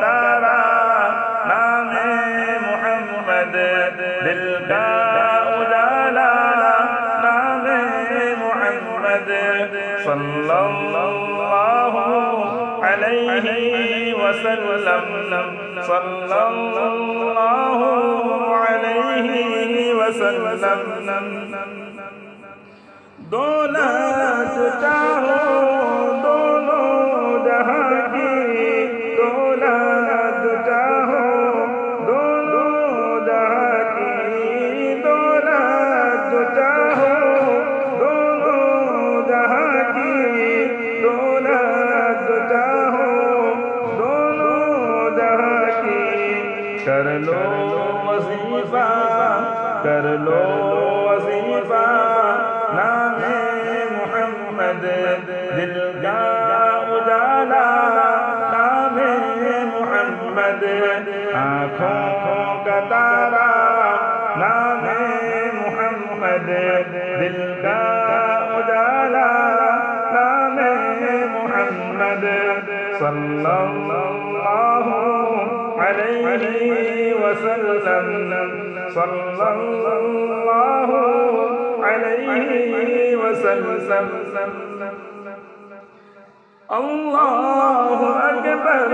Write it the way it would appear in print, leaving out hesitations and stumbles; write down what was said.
तारा नामे मोहम्मद दिल का उजाला नामे मोहम्मद सल्लल्लाहु अलैहि वसल्लम सल्लल्लाहु अलैहि वसल्लम। दौलत चाहो दोनों जहां की, दौलत चाहो दोनों जहां की, दौलत चाहो दोनों जहां की, दौलत चाहो दोनों जहां की। कर लो वजीफा, कर लो वजीफा नामे मोहम्मद दिल का उजाला नामे मोहम्मद आँखों का तारा नामे मोहम्मद दिल का उजाला नामे मोहम्मद सल्लल्लाहु अलैहि वसल्लम सल्लल्लाहु अलैहि वसल्लम। अल्लाहु अकबर।